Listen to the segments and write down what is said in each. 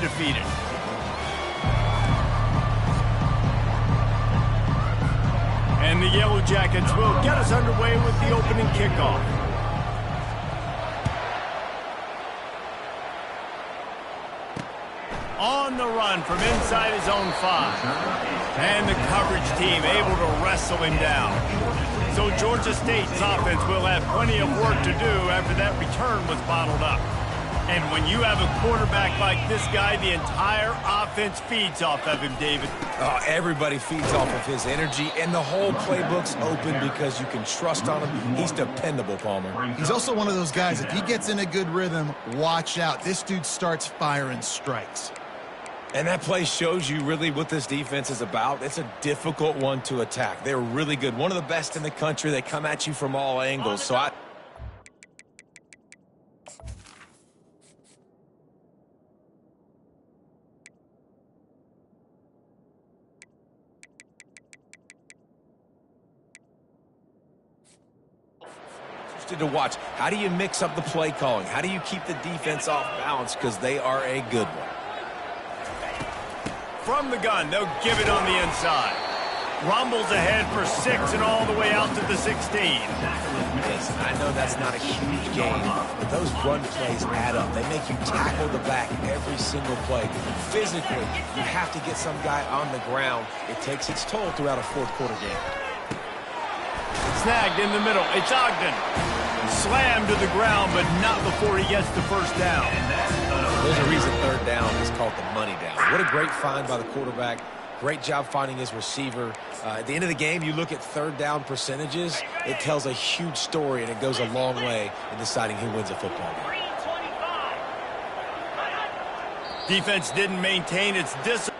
undefeated. And the Yellow Jackets will get us underway with the opening kickoff. On the run from inside his own 5. And the coverage team able to wrestle him down. So Georgia State's offense will have plenty of work to do after that return was bottled up. And when you have a quarterback like this guy, the entire offense feeds off of him, David. Oh, everybody feeds off of his energy, and the whole playbook's open because you can trust on him. He's dependable, Palmer. He's also one of those guys, if he gets in a good rhythm, watch out. This dude starts firing strikes. And that play shows you really what this defense is about. It's a difficult one to attack. They're really good. One of the best in the country. They come at you from all angles. So interested to watch. How do you mix up the play calling? How do you keep the defense off balance? Because they are a good one. From the gun, they'll give it on the inside. Rumbles ahead for 6 and all the way out to the 16. Listen, I know that's not a huge game, but those run plays add up. They make you tackle the back every single play. Physically, you have to get some guy on the ground. It takes its toll throughout a fourth-quarter game. Snagged in the middle. It's Ogden. Slammed to the ground, but not before he gets the first down. There's a reason third down is called the money down. What a great find by the quarterback. Great job finding his receiver. At the end of the game, you look at third down percentages. It tells a huge story, and it goes a long way in deciding who wins a football game. Defense didn't maintain its discipline.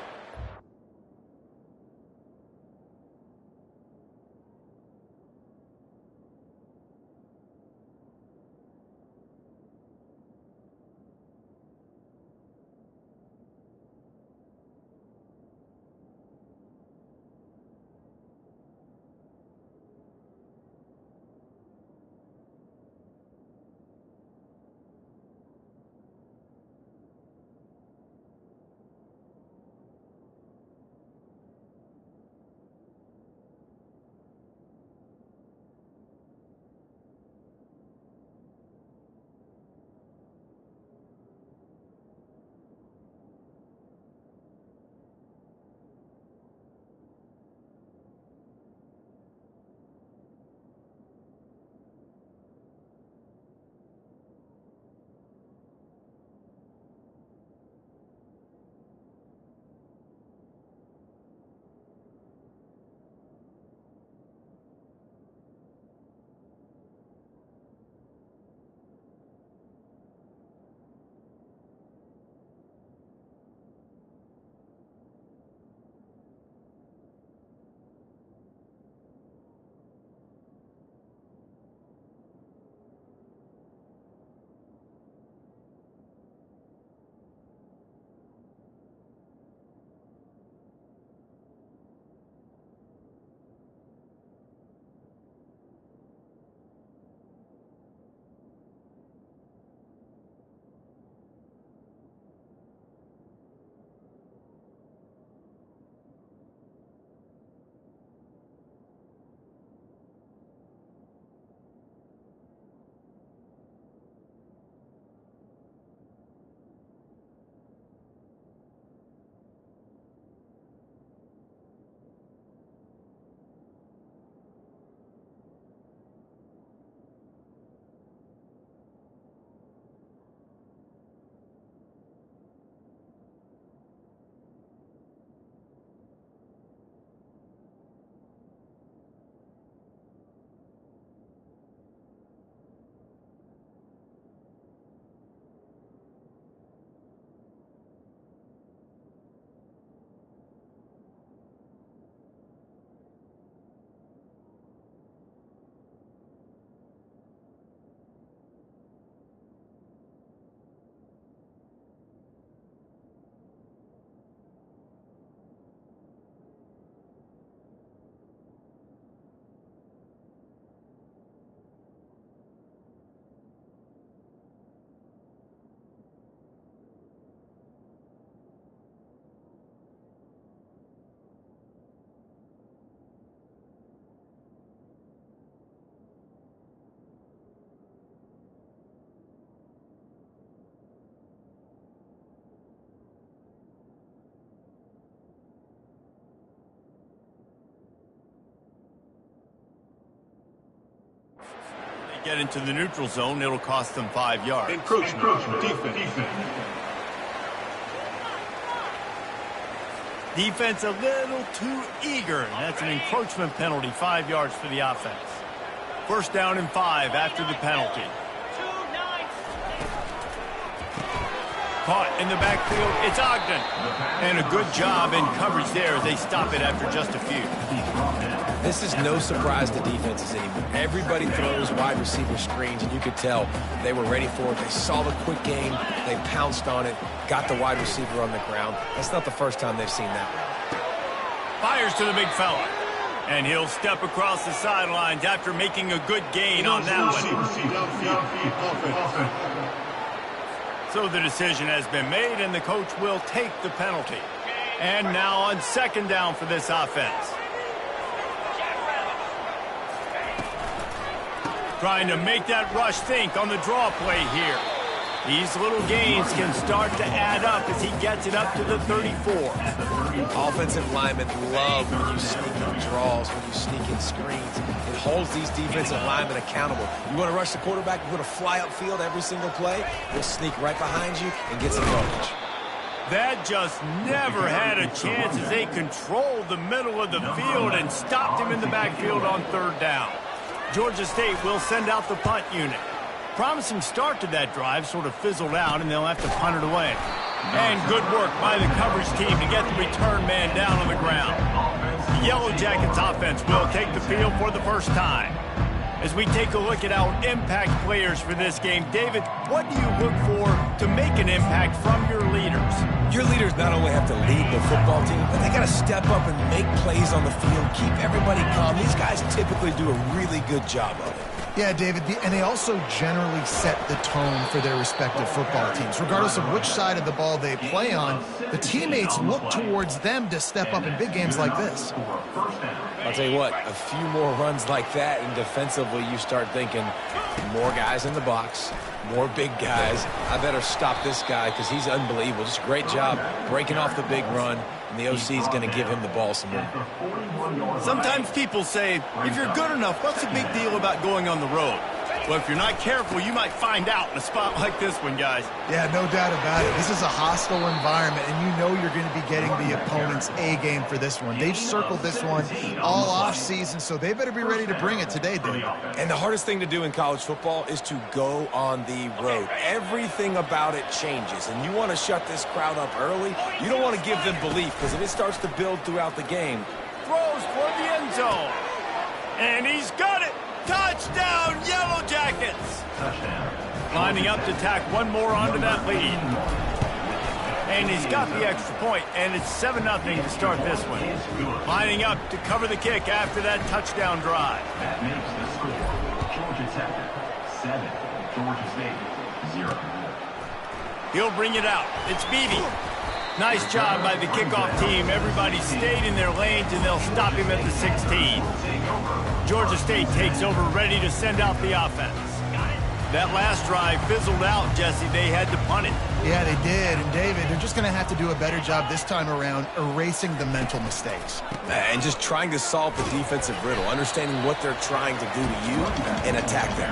get into the neutral zone, it'll cost them 5 yards. Encroachment. Defense. Defense a little too eager. That's an encroachment penalty, 5 yards for the offense. First down and 5 after the penalty. Caught in the backfield, it's Ogden. And a good job in coverage there as they stop it after just a few. This is no surprise to defenses anymore. Everybody throws wide receiver screens, and you could tell they were ready for it. They saw the quick game. They pounced on it, got the wide receiver on the ground. That's not the first time they've seen that one. Fires to the big fella. And he'll step across the sidelines after making a good gain on that one. So the decision has been made, and the coach will take the penalty. And now on second down for this offense. Trying to make that rush think on the draw play here. These little gains can start to add up as he gets it up to the 34. Offensive linemen love when you sneak in draws, when you sneak in screens. It holds these defensive linemen accountable. You want to rush the quarterback, you want to fly upfield every single play, he'll sneak right behind you and get some yardage. That just never had a chance as they controlled the middle of the field and stopped him in the backfield on third down. Georgia State will send out the punt unit. Promising start to that drive, sort of fizzled out, and they'll have to punt it away. And good work by the coverage team to get the return man down on the ground. The Yellow Jackets offense will take the field for the first time. As we take a look at our impact players for this game, David, what do you look for to make an impact from your leaders? Your leaders not only have to lead the football team, but they got to step up and make plays on the field, keep everybody calm. These guys typically do a really good job of it. Yeah, David, and they also generally set the tone for their respective football teams. Regardless of which side of the ball they play on, the teammates look towards them to step up in big games like this. I'll tell you what, a few more runs like that, and defensively you start thinking more guys in the box, more big guys. I better stop this guy because he's unbelievable. Just a great job breaking off the big run, and the OC is going to give him the ball some more. Sometimes people say, if you're good enough, what's the big deal about going on the road? Well, if you're not careful, you might find out in a spot like this one, guys. Yeah, no doubt about it. This is a hostile environment, and you know you're going to be getting the opponent's A game for this one. They've circled this one all offseason, so they better be ready to bring it today, Dave. And the hardest thing to do in college football is to go on the road. Everything about it changes, and you want to shut this crowd up early. You don't want to give them belief, because if it starts to build throughout the game. Throws toward the end zone. And he's got it. Touchdown, Yellow Jackets! Lining up to tack one more onto that lead. And he's got the extra point, and it's 7-0 to start this one. Lining up to cover the kick after that touchdown drive. That makes the score. Georgia Tech 7, Georgia State 0. He'll bring it out. It's Beebe. Nice job by the kickoff team. Everybody stayed in their lanes, and they'll stop him at the 16. Georgia State takes over, ready to send out the offense. That last drive fizzled out, Jesse. They had to punt it. Yeah, they did. And, David, they're just going to have to do a better job this time around erasing the mental mistakes. And just trying to solve the defensive riddle, understanding what they're trying to do to you and attack there.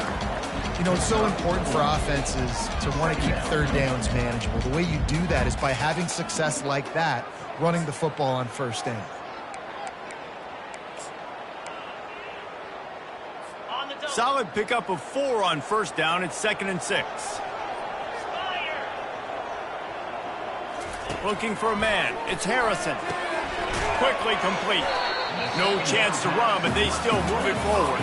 You know, it's so important for offenses to want to keep third downs manageable. The way you do that is by having success like that, running the football on first down. Solid pickup of 4 on first down. It's 2nd and 6. Looking for a man. It's Harrison. Quickly complete. No chance to run, but they still move it forward.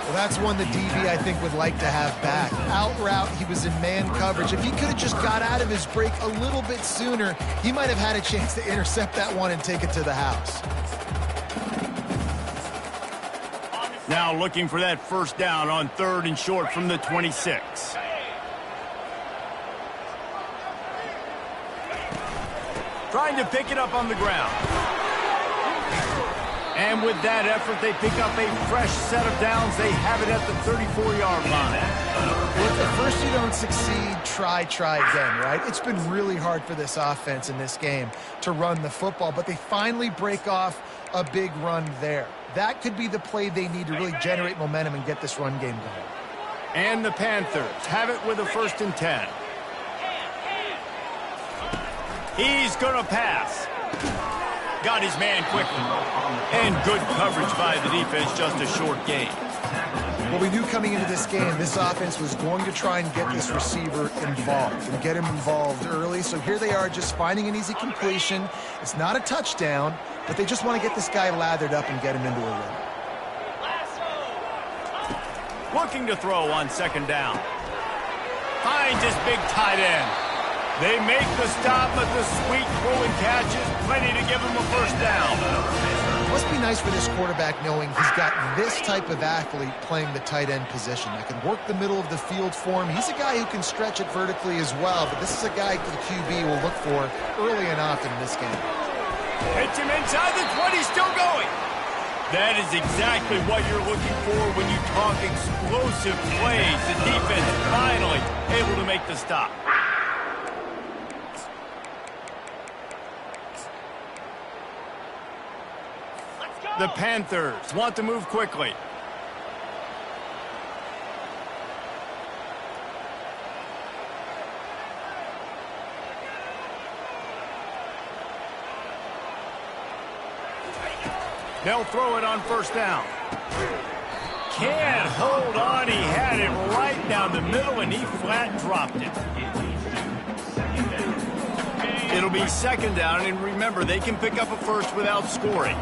Well, that's one the DB, I think, would like to have back. Out route, he was in man coverage. If he could have just got out of his break a little bit sooner, he might have had a chance to intercept that one and take it to the house. Now looking for that first down on 3rd and short from the 26. Trying to pick it up on the ground. And with that effort, they pick up a fresh set of downs. They have it at the 34-yard line. Well, if at first you don't succeed, try again, right? It's been really hard for this offense in this game to run the football, but they finally break off a big run there. That could be the play they need to really generate momentum and get this run game going. And the Panthers have it with a 1st and 10. He's going to pass. Got his man quickly. And good coverage by the defense, just a short gain. Well, we knew coming into this game, this offense was going to try and get this receiver involved and get him involved early. So here they are just finding an easy completion. It's not a touchdown, but they just want to get this guy lathered up and get him into a rhythm. Looking to throw on 2nd down. Finds his big tight end. They make the stop, but the sweet throw and catch is plenty to give him a 1st down. It must be nice for this quarterback knowing he's got this type of athlete playing the tight end position that can work the middle of the field for him. He's a guy who can stretch it vertically as well, but this is a guy the QB will look for early and often in this game. Hits him inside the 20, still going. That is exactly what you're looking for when you talk explosive plays. The defense finally able to make the stop. The Panthers want to move quickly. They'll throw it on 1st down. Can't hold on. He had it right down the middle, and he flat dropped it. It'll be 2nd down, and remember, they can pick up a 1st without scoring.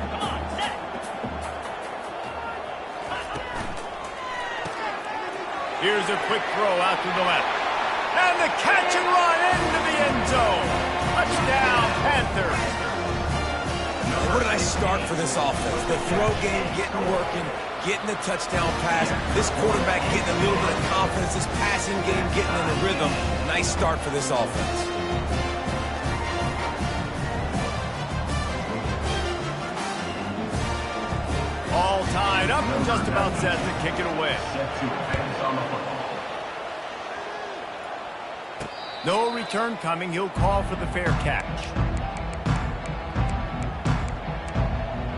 Here's a quick throw out to the left. And the catch and run into the end zone. Touchdown, Panthers. What a nice start for this offense. The throw game getting working, getting the touchdown pass. This quarterback getting a little bit of confidence. This passing game getting in the rhythm. Nice start for this offense. All tied up and just about set to kick it away. No return coming. He'll call for the fair catch.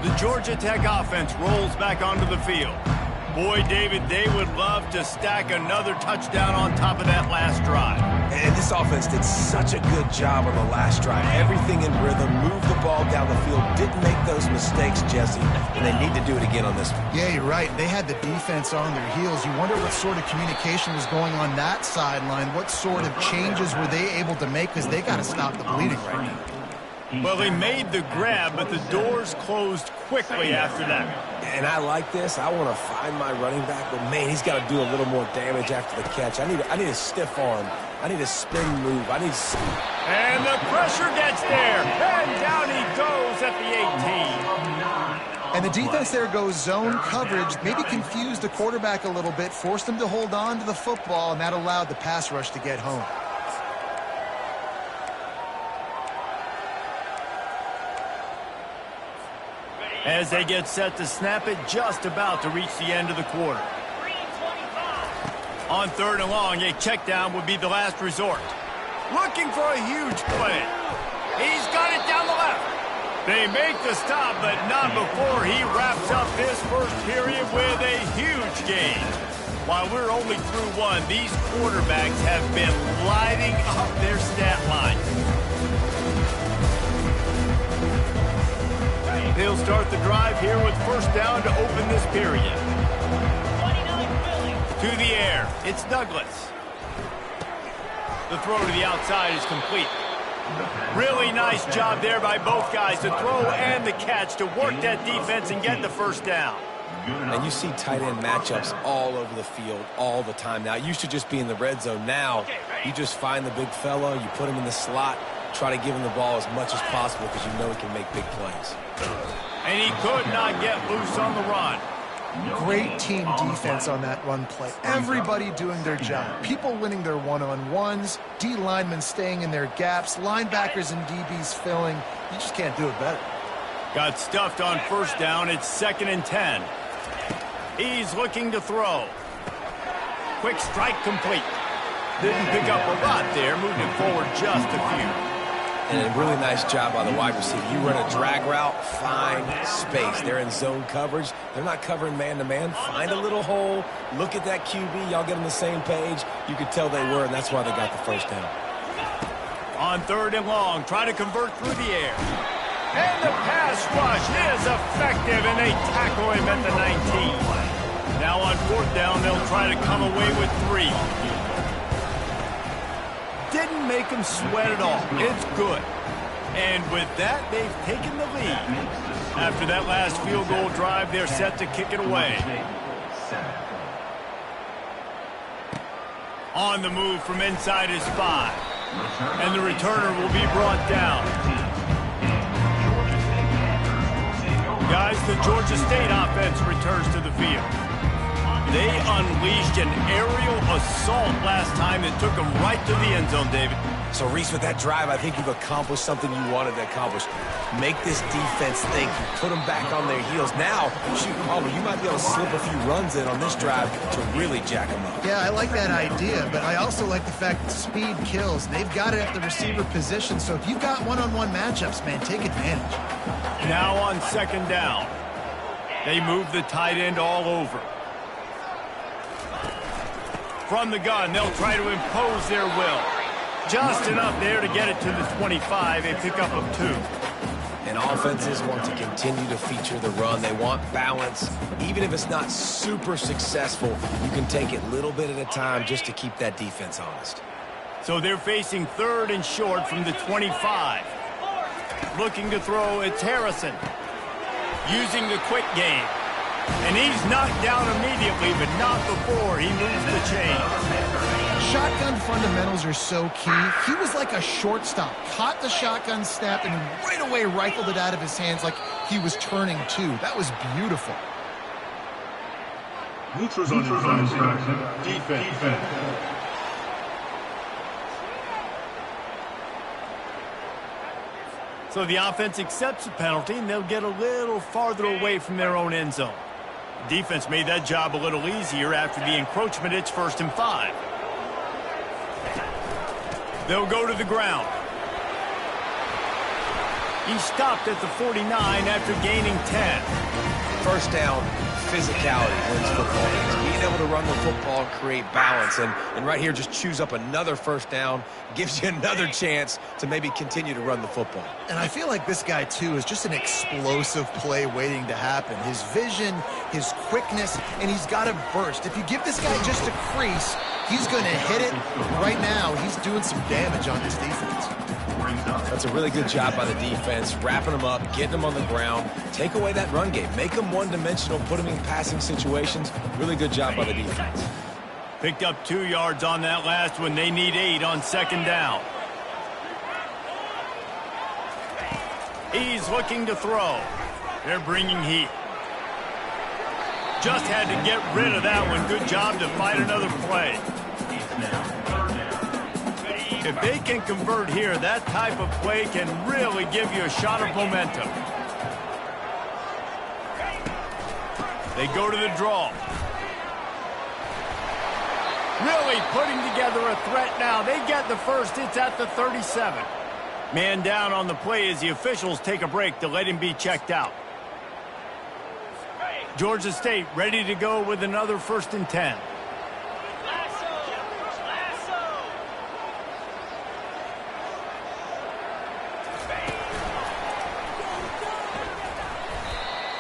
The Georgia Tech offense rolls back onto the field. Boy, David, they would love to stack another touchdown on top of that last drive. And this offense did such a good job on the last drive. Everything in rhythm, moved the ball down the field, didn't make those mistakes, Jesse, and they need to do it again on this one. Yeah, you're right. They had the defense on their heels. You wonder what sort of communication was going on that sideline. What sort of changes were they able to make, because they got to stop the bleeding right now. Well, they made the grab, but the doors closed quickly after that. And I like this. I want to find my running back, but, man, he's got to do a little more damage after the catch. I need a stiff arm. I need a spin move. I need... And the pressure gets there. And down he goes at the 18. And the defense there goes zone coverage, maybe confused the quarterback a little bit, forced him to hold on to the football, and that allowed the pass rush to get home. As they get set to snap it, just about to reach the end of the quarter. On 3rd and long, a check down would be the last resort. Looking for a huge play. He's got it down the left. They make the stop, but not before he wraps up this first period with a huge gain. While we're only through one, these quarterbacks have been lighting up their stat line. They'll start the drive here with 1st down to open this period. To the air, it's Douglas. The throw to the outside is complete. Really nice job there by both guys, the throw and the catch to work that defense and get the 1st down. And you see tight end matchups all over the field all the time. Now, it used to just be in the red zone. Now, you just find the big fella, you put him in the slot, try to give him the ball as much as possible because you know he can make big plays. And he could not get loose on the run. Great team defense on that run play. Everybody doing their job. People winning their one-on-ones, D linemen staying in their gaps, linebackers and DBs filling. You just can't do it better. Got stuffed on 1st down. It's 2nd and 10. He's looking to throw. Quick strike complete. Didn't pick up a lot there, moving forward just a few. And a really nice job by the wide receiver. You run a drag route, find space. They're in zone coverage. They're not covering man-to-man. Find a little hole. Look at that QB. Y'all get on the same page. You could tell they were, and that's why they got the first down. On 3rd and long, try to convert through the air. And the pass rush is effective, and they tackle him at the 19. Now on 4th down, they'll try to come away with 3. Didn't make him sweat at all. It's good. And with that, they've taken the lead. After that last field goal drive, they're set to kick it away. On the move from inside his 5. And the returner will be brought down. Guys, the Georgia State offense returns to the field. They unleashed an aerial assault last time that took them right to the end zone, David. So, Reese, with that drive, I think you've accomplished something you wanted to accomplish. Make this defense think. You put them back on their heels. Now, shoot, Palmer, you might be able to slip a few runs in on this drive to really jack them up. Yeah, I like that idea, but I also like the fact that speed kills. They've got it at the receiver position, so if you've got one-on-one matchups, man, take advantage. Now on 2nd down, they move the tight end all over. From the gun, they'll try to impose their will. Just enough there to get it to the 25, a pickup of 2. And offenses want to continue to feature the run. They want balance. Even if it's not super successful, you can take it little bit at a time just to keep that defense honest. So they're facing 3rd and short from the 25. Looking to throw, it's Harrison. Using the quick game. And he's knocked down immediately, but not before he moves the chains. Shotgun fundamentals are so key. He was like a shortstop. Caught the shotgun snap and right away rifled it out of his hands like he was turning 2. That was beautiful. Neutrals on your defense. So the offense accepts the penalty, and they'll get a little farther away from their own end zone. Defense made that job a little easier after the encroachment. It's 1st and 5. They'll go to the ground. He stopped at the 49 after gaining 10. First down, physicality wins football games. Being able to run the football and create balance. And right here, just choose up another first down. Gives you another chance to maybe continue to run the football. And I feel like this guy, too, is just an explosive play waiting to happen. His vision, his quickness, and he's got a burst. If you give this guy just a crease, he's going to hit it. Right now, he's doing some damage on this defense. That's a really good job by the defense, wrapping them up, getting them on the ground. Take away that run game. Make them one-dimensional, put them in passing situations. Really good job by the defense. Picked up 2 yards on that last one. They need 8 on 2nd down. He's looking to throw. They're bringing heat. Just had to get rid of that one. Good job to find another play. If they can convert here, that type of play can really give you a shot of momentum. They go to the draw. Really putting together a threat now. They get the first. It's at the 37. Man down on the play as the officials take a break to let him be checked out. Georgia State ready to go with another 1st and 10.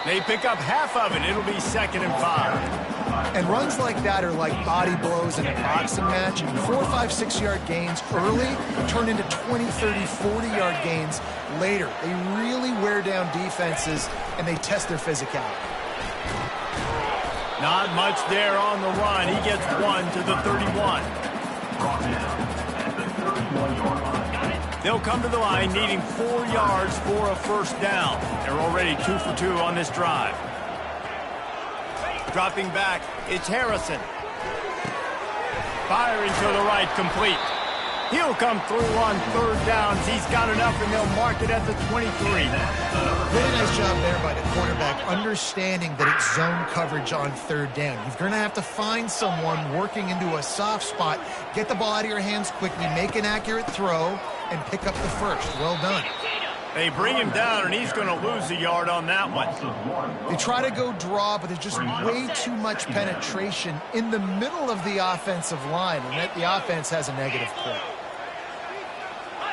They pick up half of it. It'll be 2nd and 5. And runs like that are like body blows in a boxing match. 4, 5, 6-yard gains early turn into 20, 30, 40-yard gains later. They really wear down defenses, and they test their physicality. Not much there on the run. He gets 1 to the 31. They'll come to the line needing 4 yards for a first down. They're already 2 for 2 on this drive. Dropping back, it's Harrison. Firing to the right, complete. He'll come through on third downs. He's got enough, and they'll mark it at the 23. Really nice job there by the quarterback, understanding that it's zone coverage on third down. You're going to have to find someone working into a soft spot, get the ball out of your hands quickly, make an accurate throw, and pick up the first. Well done. They bring him down, and he's going to lose a yard on that one. They try to go draw, but there's just way too much penetration in the middle of the offensive line, and the offense has a negative play.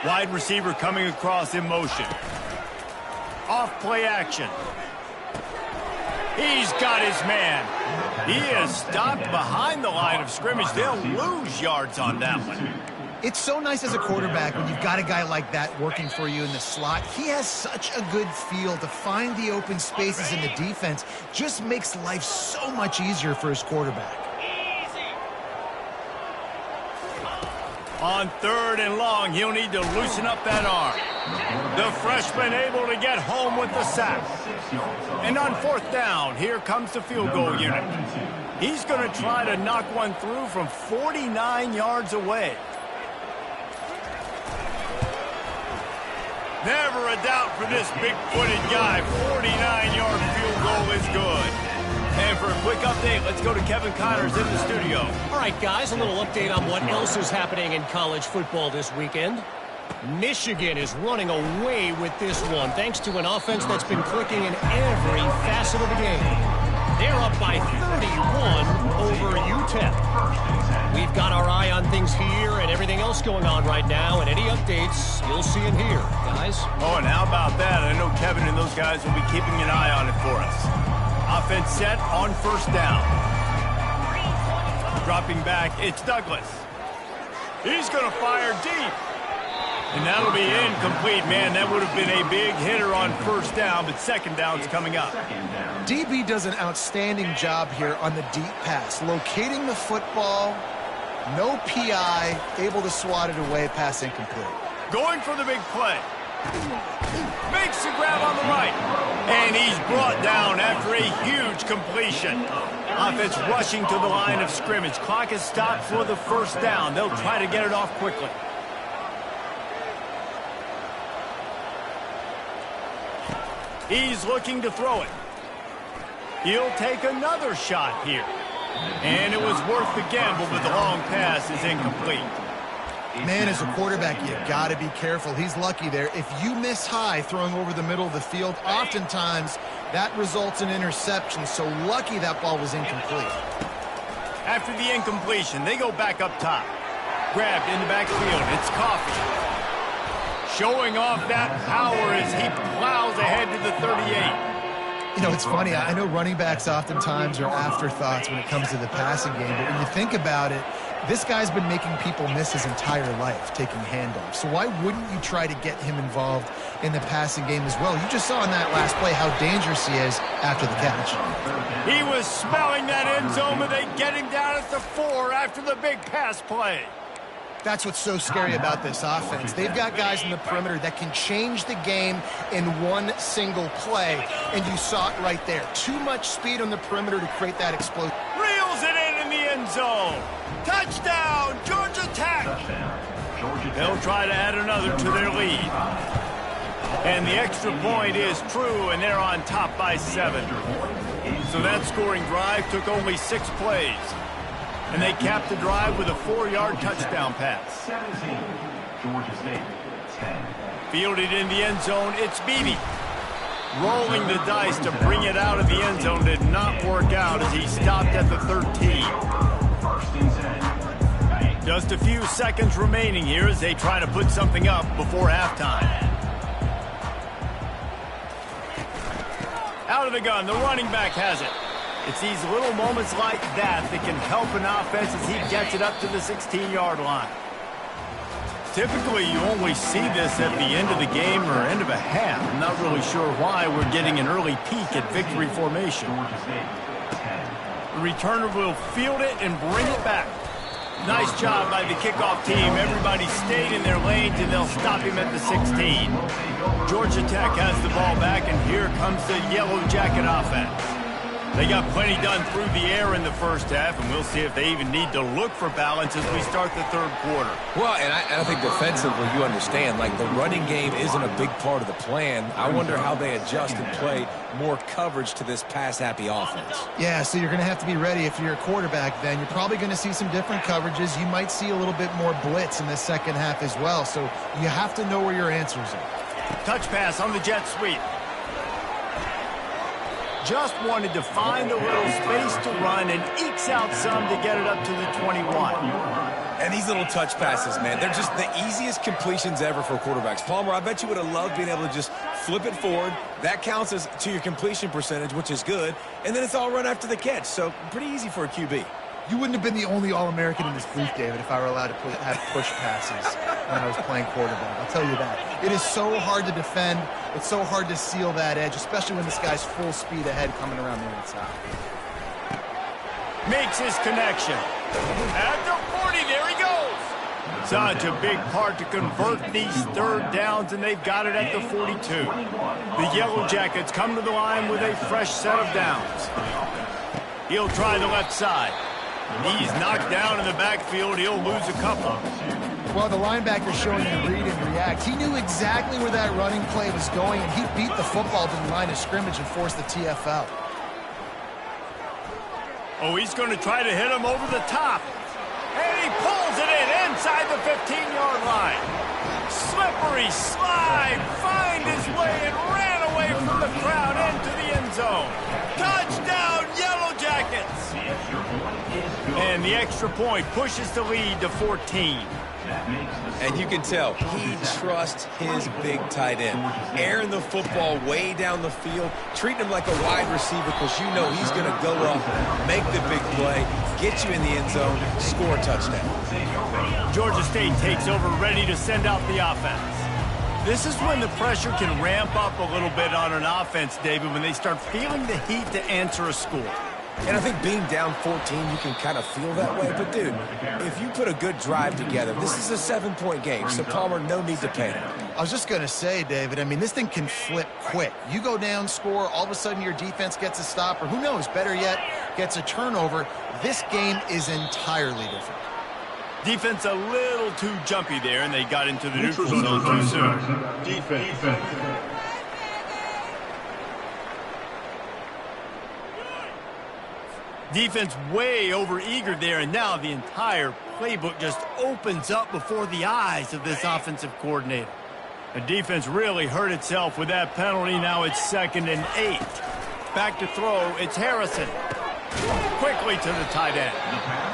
Wide receiver coming across in motion. Off play action. He's got his man. He is stopped behind the line of scrimmage. They'll lose yards on that one. It's so nice as a quarterback when you've got a guy like that working for you in the slot. He has such a good feel to find the open spaces in the defense. Just makes life so much easier for his quarterback. On third and long, he'll need to loosen up that arm. The freshman able to get home with the sack. And on fourth down, here comes the field goal unit. He's going to try to knock one through from 49 yards away. Never a doubt for this big-footed guy. 49-yard field goal is good. And for a quick update, let's go to Kevin Connors in the studio. All right, guys, a little update on what else is happening in college football this weekend. Michigan is running away with this one, thanks to an offense that's been clicking in every facet of the game. They're up by 31 over UTEP. We've got our eye on things here and everything else going on right now, and any updates you'll see in here, guys. Oh, and how about that? I know Kevin and those guys will be keeping an eye on it for us. Offense set on first down. Dropping back, it's Douglas. He's going to fire deep. And that'll be incomplete, man. That would have been a big hitter on first down, but second down's coming up. DB does an outstanding job here on the deep pass, locating the football, no PI, able to swat it away, pass incomplete. Going for the big play. Makes the grab on the right. And he's brought down after a huge completion. Offense rushing to the line of scrimmage. Clock is stopped for the first down. They'll try to get it off quickly. He's looking to throw it. He'll take another shot here. And it was worth the gamble, but the long pass is incomplete. Man, as a quarterback, you got to be careful. He's lucky there. If you miss high throwing over the middle of the field, oftentimes that results in interception. So lucky that ball was incomplete. After the incompletion, they go back up top. Grabbed in the backfield. It's Coffee. Showing off that power as he plows ahead to the 38. You know, it's funny. I know running backs oftentimes are afterthoughts when it comes to the passing game, but when you think about it, this guy's been making people miss his entire life taking handoffs. So why wouldn't you try to get him involved in the passing game as well? You just saw in that last play how dangerous he is after the catch. He was smelling that end zone, but they get him down at the 4 after the big pass play. That's what's so scary about this offense. They've got guys in the perimeter that can change the game in one single play, and you saw it right there. Too much speed on the perimeter to create that explosion. Reels it in the end zone. Touchdown, Georgia Tech. They'll try to add another to their lead. And the extra point is true, and they're on top by 7. So that scoring drive took only 6 plays. And they capped the drive with a 4-yard touchdown pass. 17, Georgia State, 10. Fielded in the end zone, it's Beebe. Rolling the dice to bring it out of the end zone did not work out as he stopped at the 13. First and 10. Just a few seconds remaining here as they try to put something up before halftime. Out of the gun, the running back has it. It's these little moments like that that can help an offense as he gets it up to the 16-yard line. Typically, you only see this at the end of the game or end of a half. I'm not really sure why we're getting an early peek at victory formation. The returner will field it and bring it back. Nice job by the kickoff team. Everybody stayed in their lanes, and they'll stop him at the 16. Georgia Tech has the ball back, and here comes the Yellow Jacket offense. They got plenty done through the air in the first half, and we'll see if they even need to look for balance as we start the third quarter. Well, and I think defensively, you understand, like the running game isn't a big part of the plan. I wonder how they adjust and play more coverage to this pass-happy offense. Yeah, so you're going to have to be ready if you're a quarterback then. You're probably going to see some different coverages. You might see a little bit more blitz in the second half as well, so you have to know where your answers are. Touch pass on the jet sweep. Just wanted to find a little space to run and ekes out some to get it up to the 21. And these little touch passes, man, they're just the easiest completions ever for quarterbacks. Palmer, I bet you would have loved being able to just flip it forward. That counts as to your completion percentage, which is good. And then it's all run after the catch, so pretty easy for a QB. You wouldn't have been the only All-American in this booth, David, if I were allowed to have push passes when I was playing quarterback. I'll tell you that. It is so hard to defend. It's so hard to seal that edge, especially when this guy's full speed ahead coming around the inside. Makes his connection. At the 40, there he goes. Such a big part to convert these third downs, and they've got it at the 42. The Yellow Jackets come to the line with a fresh set of downs. He'll try the left side. He's knocked down in the backfield. He'll lose a couple. Well, the linebacker showing you read and react. He knew exactly where that running play was going, and he beat the football to the line of scrimmage and forced the TFL. Oh, he's going to try to hit him over the top. And he pulls it in inside the 15-yard line. Slippery slide, find his way and ran away from the crowd into the end zone. Touchdown, Yellow Jackets! And the extra point pushes the lead to 14. And you can tell he trusts his big tight end. Airing the football way down the field, treating him like a wide receiver because you know he's going to go up, make the big play, get you in the end zone, score a touchdown. Georgia State takes over, ready to send out the offense. This is when the pressure can ramp up a little bit on an offense, David, when they start feeling the heat to answer a score. And I think being down 14, you can kind of feel that way. But, dude, if you put a good drive together, this is a 7-point game. So, Palmer, no need to panic. I was just going to say, David, I mean, this thing can flip quick. You go down, score, all of a sudden your defense gets a stop, or who knows, better yet, gets a turnover. This game is entirely different. Defense a little too jumpy there, and they got into the neutral zone too soon. Defense. Defense way over-eager there, and now the entire playbook just opens up before the eyes of this offensive coordinator. The defense really hurt itself with that penalty. Now it's 2nd and 8. Back to throw, it's Harrison. Quickly to the tight end.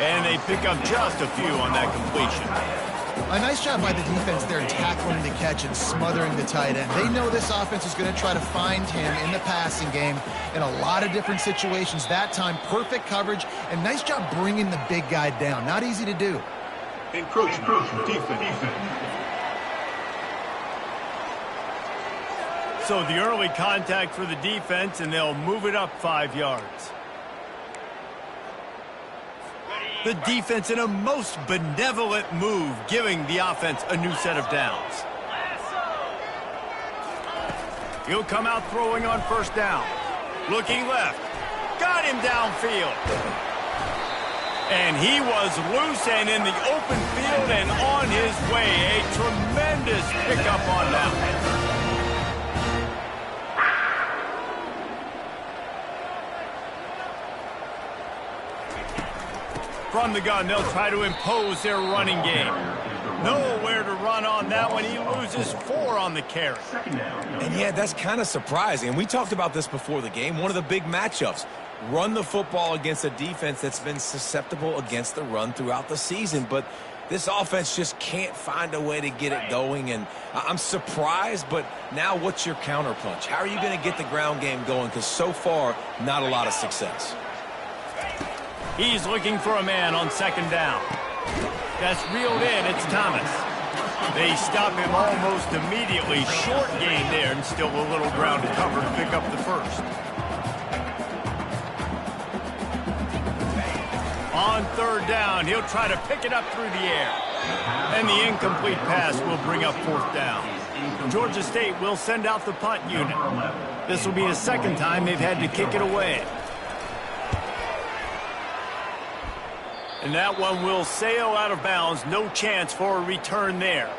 And they pick up just a few on that completion. A nice job by the defense there tackling the catch and smothering the tight end. They know this offense is going to try to find him in the passing game in a lot of different situations. That time, perfect coverage, and nice job bringing the big guy down. Not easy to do. Encroachment. Defense. So the early contact for the defense, and they'll move it up 5 yards. The defense in a most benevolent move, giving the offense a new set of downs. He'll come out throwing on 1st down. Looking left. Got him downfield. And he was loose and in the open field and on his way. A tremendous pickup on that. From the gun, they'll try to impose their running game. Nowhere to run on that one. He loses 4 on the carry. And, yeah, that's kind of surprising. And we talked about this before the game. One of the big matchups. Run the football against a defense that's been susceptible against the run throughout the season. But this offense just can't find a way to get it going. And I'm surprised, but now what's your counterpunch? How are you going to get the ground game going? Because so far, not a lot of success. He's looking for a man on 2nd down. That's reeled in. It's Thomas. They stop him almost immediately. Short gain there, and still a little ground to cover to pick up the 1st. On 3rd down, he'll try to pick it up through the air. And the incomplete pass will bring up 4th down. Georgia State will send out the punt unit. This will be the 2nd time they've had to kick it away. And that one will sail out of bounds. No chance for a return there.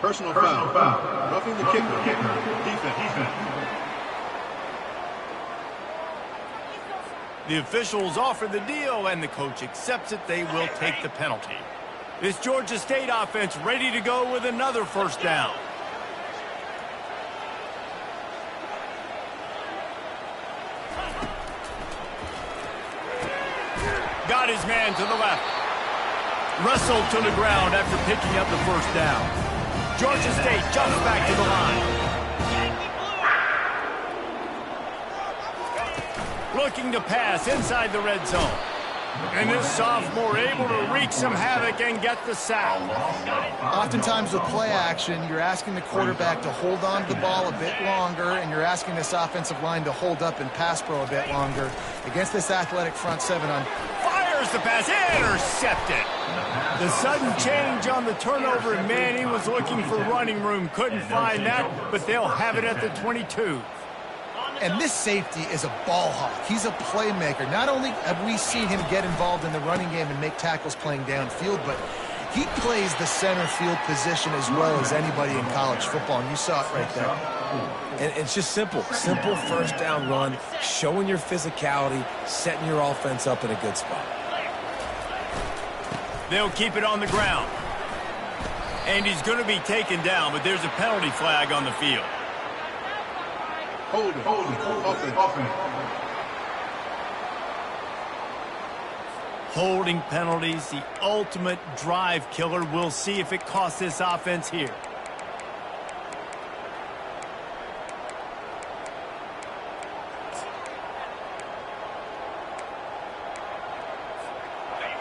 Personal foul. Roughing the kicker. Defense. The officials offer the deal, and the coach accepts it. They will take the penalty. This Georgia State offense ready to go with another first down. Got his man to the left. Wrestled to the ground after picking up the first down. Georgia State jumps back to the line. Looking to pass inside the red zone. And this sophomore able to wreak some havoc and get the sack. Oftentimes with play action, you're asking the quarterback to hold on to the ball a bit longer, and you're asking this offensive line to hold up and pass pro a bit longer. Against this athletic front seven on... Fires the pass, intercepted. The sudden change on the turnover, and man, he was looking for running room. Couldn't find that, but they'll have it at the 22. And this safety is a ball hawk. He's a playmaker. Not only have we seen him get involved in the running game and make tackles playing downfield, but he plays the center field position as well as anybody in college football, and you saw it right there. And it's just simple first down run, showing your physicality, setting your offense up in a good spot. They'll keep it on the ground. And he's going to be taken down, but there's a penalty flag on the field. Hold it. Offense. Holding penalties, the ultimate drive killer. We'll see if it costs this offense here.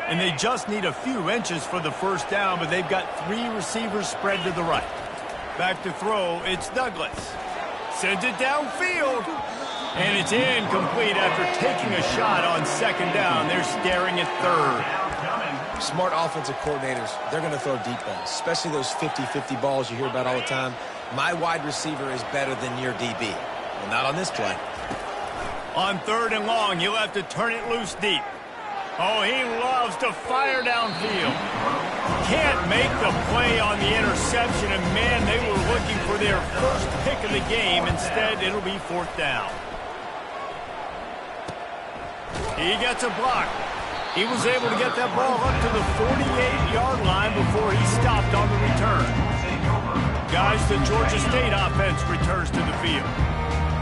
And they just need a few inches for the first down, but they've got 3 receivers spread to the right. Back to throw, it's Douglas. Sends it downfield. And it's incomplete after taking a shot on second down. They're staring at third. Smart offensive coordinators, they're going to throw deep balls, especially those 50-50 balls you hear about all the time. My wide receiver is better than your DB. Well, not on this play. On third and long, he'll have to turn it loose deep. Oh, he loves to fire downfield. Can't make the play on the interception, and man, they were looking for their first pick of the game. Instead, it'll be fourth down. He gets a block. He was able to get that ball up to the 48-yard line before he stopped on the return. Guys, the Georgia State offense returns to the field.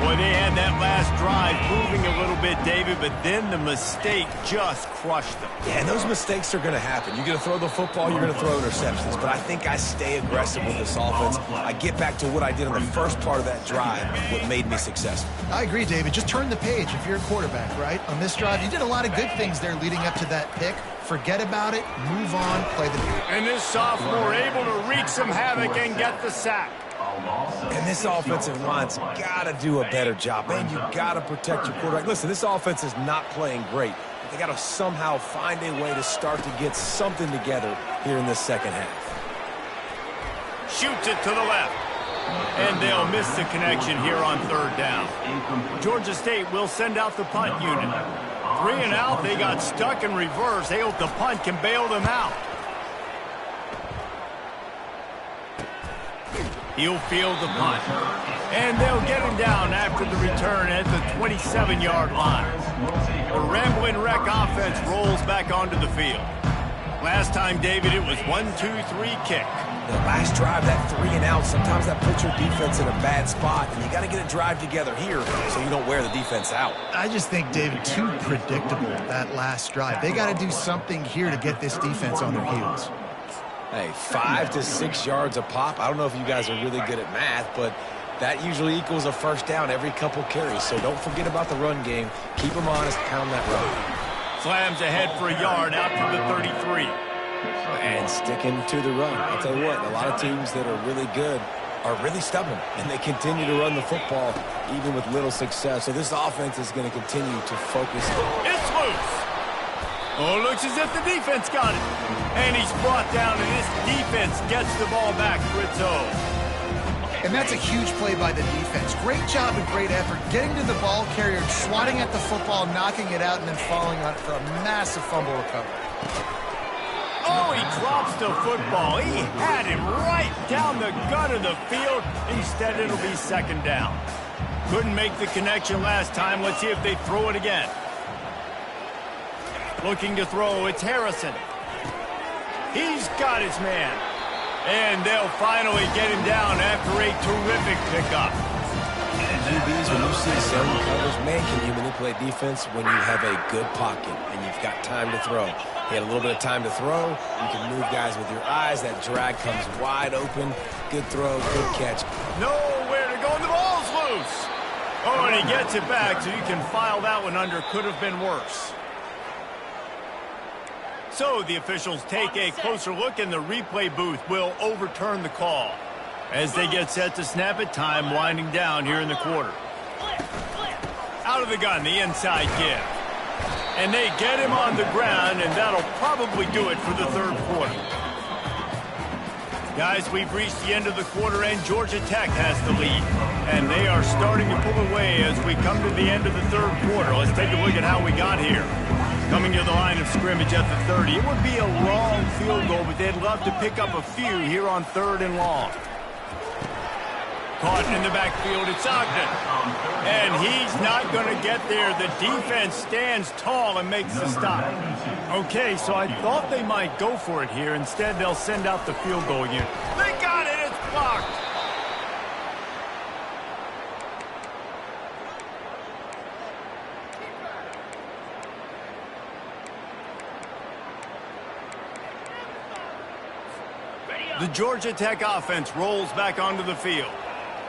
Boy, they had that last drive moving a little bit, David, but then the mistake just crushed them. Yeah, and those mistakes are going to happen. You're going to throw the football, you're going to throw interceptions, but I think I stay aggressive with this offense. I get back to what I did on the first part of that drive, what made me successful. I agree, David. Just turn the page if you're a quarterback, right? On this drive, you did a lot of good things there leading up to that pick. Forget about it, move on, play the game. And this sophomore able to wreak some havoc and get the sack. And this offensive line's got to do a better job. Man, you got to protect your quarterback. Listen, this offense is not playing great. They got to somehow find a way to start to get something together here in this second half. Shoots it to the left. And they'll miss the connection here on third down. Georgia State will send out the punt unit. 3 and out, they got stuck in reverse. They hope the punt can bail them out. He'll field the punt. And they'll get him down after the return at the 27-yard line. The rambling wreck offense rolls back onto the field. Last time, David, it was 1-2-3 kick. The last drive, that 3 and out, sometimes that puts your defense in a bad spot, and you got to get a drive together here so you don't wear the defense out. I just think, David, too predictable, that last drive. They got to do something here to get this defense on their heels. Hey, 5 to 6 yards a pop. I don't know if you guys are really good at math, but that usually equals a first down every couple carries. So don't forget about the run game. Keep them honest, pound that run. Slams ahead for a yard out to the 33. And sticking to the run. I'll tell you what, a lot of teams that are really good are really stubborn, and they continue to run the football even with little success. So this offense is going to continue to focus. It's loose. Oh, looks as if the defense got it. And he's brought down, and this defense gets the ball back for its own. And that's a huge play by the defense. Great job and great effort getting to the ball carrier, swatting at the football, knocking it out, and then falling on it for a massive fumble recovery. Oh, he drops the football. He had him right down the gut of the field. Instead, it'll be second down. Couldn't make the connection last time. Let's see if they throw it again. Looking to throw, it's Harrison. He's got his man. And they'll finally get him down after a terrific pickup. QBs, when you see zone coverage, man, can you manipulate defense when you have a good pocket and you've got time to throw. He had a little bit of time to throw. You can move guys with your eyes. That drag comes wide open. Good throw, good catch. Nowhere to go, and the ball's loose. Oh, and he gets it back, so you can file that one under. Could have been worse. So the officials take a closer look, and the replay booth will overturn the call. As they get set to snap it, time winding down here in the quarter. Out of the gun, the inside give. And they get him on the ground, and that'll probably do it for the third quarter. Guys, we've reached the end of the quarter, and Georgia Tech has the lead. And they are starting to pull away as we come to the end of the third quarter. Let's take a look at how we got here. Coming to the line of scrimmage at the 30. It would be a long field goal, but they'd love to pick up a few here on 3rd and long. Caught in the backfield, it's Ogden. And he's not going to get there. The defense stands tall and makes the stop. Okay, so I thought they might go for it here. Instead, they'll send out the field goal unit. They got it, it's blocked. The Georgia Tech offense rolls back onto the field.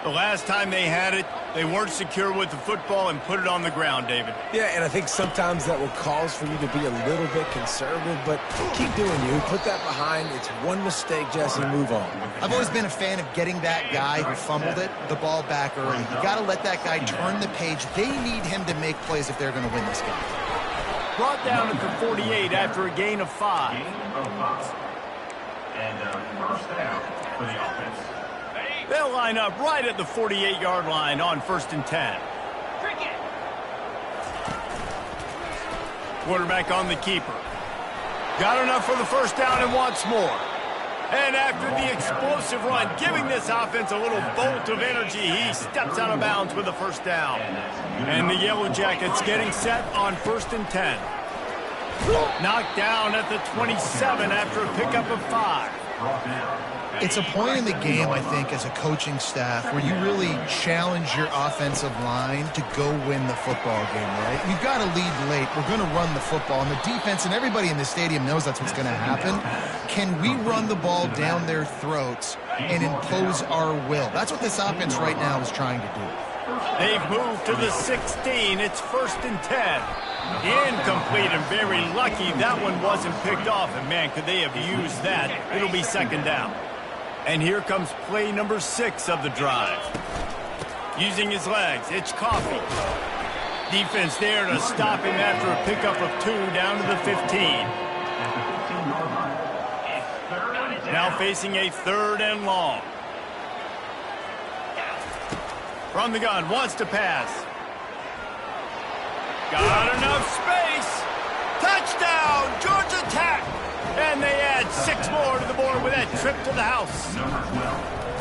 The last time they had it, they weren't secure with the football and put it on the ground, David. Yeah, and I think sometimes that will cause for you to be a little bit conservative, but keep doing you. Put that behind. It's one mistake, Jesse. Move on. I've always been a fan of getting that guy who fumbled it, the ball back early. You got to let that guy turn the page. They need him to make plays if they're going to win this game. Brought down at the 48 after a gain of 5. And first down for the offense. They'll line up right at the 48-yard line on 1st and 10. Quarterback on the keeper. Got enough for the first down and wants more. And after the explosive run, giving this offense a little bolt of energy, he steps out of bounds with a first down. And the Yellow Jackets getting set on 1st and 10. Knocked down at the 27 after a pickup of 5. It's a point in the game, I think, as a coaching staff where you really challenge your offensive line to go win the football game, right? You've got to lead late. We're going to run the football. And the defense and everybody in the stadium knows that's what's going to happen. Can we run the ball down their throats and impose our will? That's what this offense right now is trying to do. They've moved to the 16. It's 1st and 10. Incomplete and very lucky that one wasn't picked off. And, man, could they have used that? It'll be 2nd down. And here comes play number 6 of the drive. Using his legs, it's Coffee. Defense there to stop him after a pickup of 2 down to the 15. Now facing a 3rd and long. From the gun, wants to pass. Got enough space. Touchdown, Georgia Tech. And they add 6 more to the board with that trip to the house.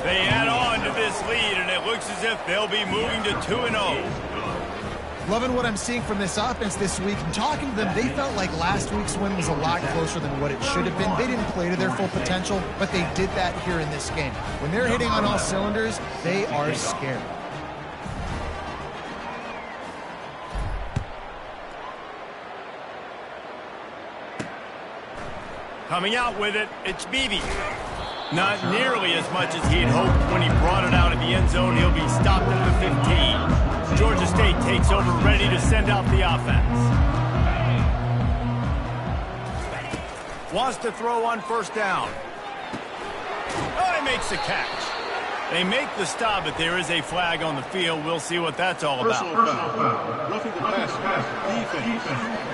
They add on to this lead, and it looks as if they'll be moving to 2-0. Loving what I'm seeing from this offense this week. And talking to them, they felt like last week's win was a lot closer than what it should have been. They didn't play to their full potential, but they did that here in this game. When they're hitting on all cylinders, they are scared. Coming out with it, it's Beebe. Not nearly as much as he'd hoped when he brought it out of the end zone. He'll be stopped at the 15. Georgia State takes over, ready to send out the offense. Wants to throw on 1st down. Oh, he makes the catch. They make the stop, but there is a flag on the field. We'll see what that's all about. Personal foul. Roughing the passer. Defense.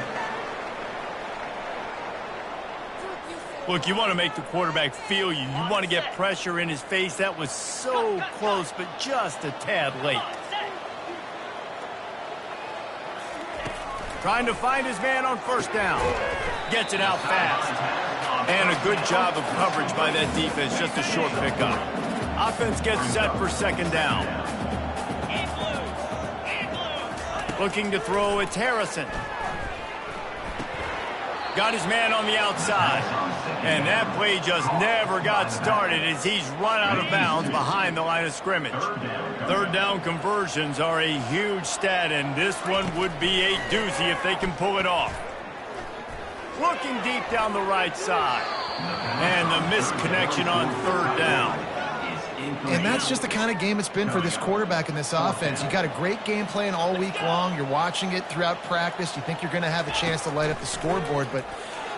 Look, you want to make the quarterback feel you. You want to get pressure in his face. That was so close, but just a tad late. Trying to find his man on 1st down. Gets it out fast. And a good job of coverage by that defense, just a short pickup. Offense gets set for second down. Looking to throw, it's Harrison. Got his man on the outside. And that play just never got started as he's run out of bounds behind the line of scrimmage. Third down conversions are a huge stat, and this one would be a doozy if they can pull it off. Looking deep down the right side. And the misconnection on third down. And that's just the kind of game it's been for this quarterback in this offense. You got a great game plan all week long. You're watching it throughout practice. You think you're going to have a chance to light up the scoreboard, but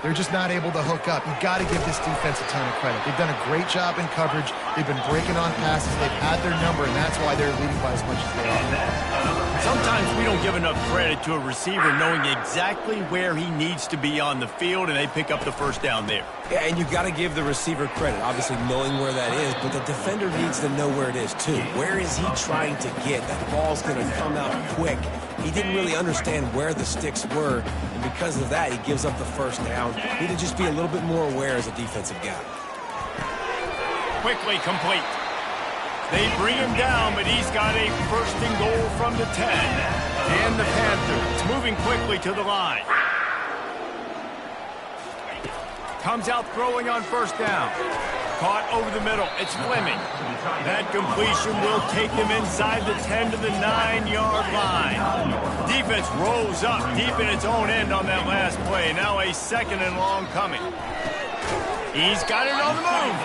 they're just not able to hook up. You've got to give this defense a ton of credit. They've done a great job in coverage. They've been breaking on passes. They've had their number, and that's why they're leading by as much as they are. Sometimes we don't give enough credit to a receiver knowing exactly where he needs to be on the field, and they pick up the first down there. Yeah, and you've got to give the receiver credit, obviously knowing where that is, but the defender needs to know where it is too. Where is he trying to get? That ball's going to come out quick. He didn't really understand where the sticks were, and because of that, he gives up the first down. Need to just be a little bit more aware as a defensive guy. Quickly complete. They bring him down, but he's got a first and goal from the 10. And the Panthers moving quickly to the line. Comes out throwing on first down. Caught over the middle. It's Fleming. That completion will take him inside the 10 to the 9-yard line. Defense rolls up deep in its own end on that last play. Now a second and long coming. He's got it on the move.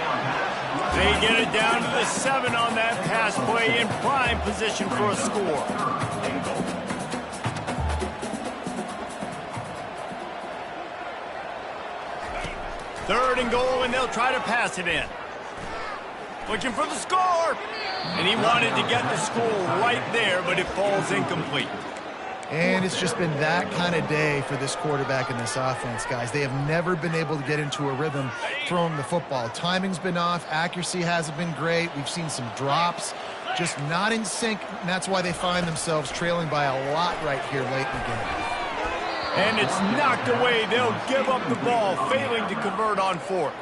They get it down to the 7 on that pass play in prime position for a score. Third and goal, and they'll try to pass it in. Looking for the score. And he wanted to get the score right there, but it falls incomplete. And it's just been that kind of day for this quarterback in this offense, guys. They have never been able to get into a rhythm throwing the football. Timing's been off. Accuracy hasn't been great. We've seen some drops, just not in sync, and that's why they find themselves trailing by a lot right here late in the game. And it's knocked away. They'll give up the ball, failing to convert on fourth.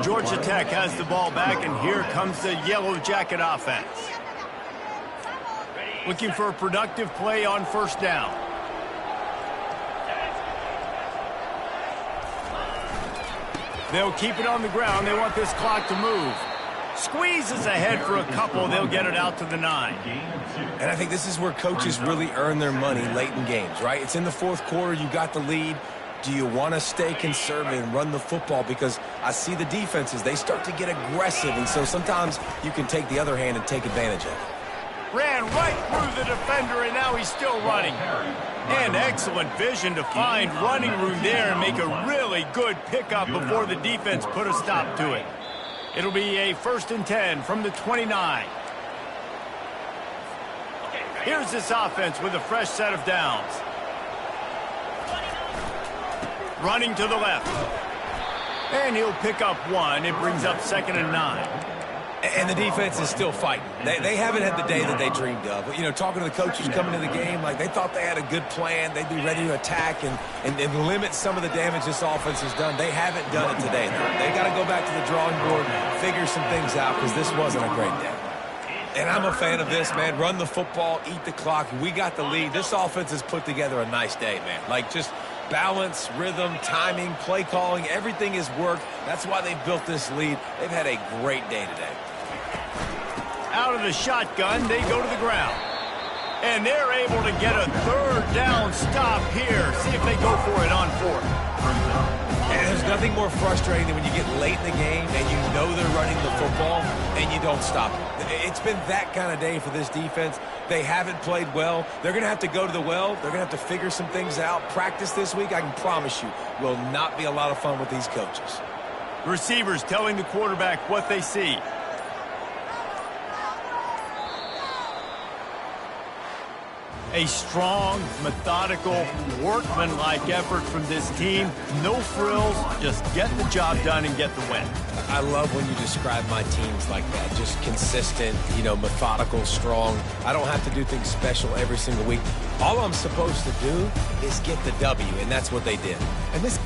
Georgia Tech has the ball back, and here comes the Yellow Jacket offense. Looking for a productive play on first down. They'll keep it on the ground. They want this clock to move. Squeezes ahead for a couple. They'll get it out to the 9. And I think this is where coaches really earn their money late in games, right? It's in the fourth quarter. You got the lead. Do you want to stay conservative and run the football? Because I see the defenses, they start to get aggressive, and so sometimes you can take the other hand and take advantage of it. Ran right through the defender, and now he's still running. And excellent vision to find running room there and make a really good pickup before the defense put a stop to it. It'll be a 1st and 10 from the 29. Here's this offense with a fresh set of downs. Running to the left. And he'll pick up 1. It brings up 2nd and 9. And the defense is still fighting. They haven't had the day that they dreamed of. You know, talking to the coaches coming to the game, like they thought they had a good plan. They'd be ready to attack and limit some of the damage this offense has done. They haven't done it today. They got to go back to the drawing board, figure some things out, because this wasn't a great day. And I'm a fan of this, man. Run the football, eat the clock. We got the lead. This offense has put together a nice day, man. Like just balance, rhythm, timing, play calling, everything has worked. That's why they built this lead. They've had a great day today. Out of the shotgun, they go to the ground. And they're able to get a 3rd down stop here. See if they go for it on 4th. And there's nothing more frustrating than when you get late in the game and you know they're running the football and you don't stop it. It's been that kind of day for this defense. They haven't played well. They're going to have to go to the well. They're going to have to figure some things out. Practice this week, I can promise you, will not be a lot of fun with these coaches. Receivers telling the quarterback what they see. A strong, methodical, workman-like effort from this team. No frills, just get the job done and get the win. I love when you describe my teams like that. Just consistent, you know, methodical, strong. I don't have to do things special every single week. All I'm supposed to do is get the W, and that's what they did. And this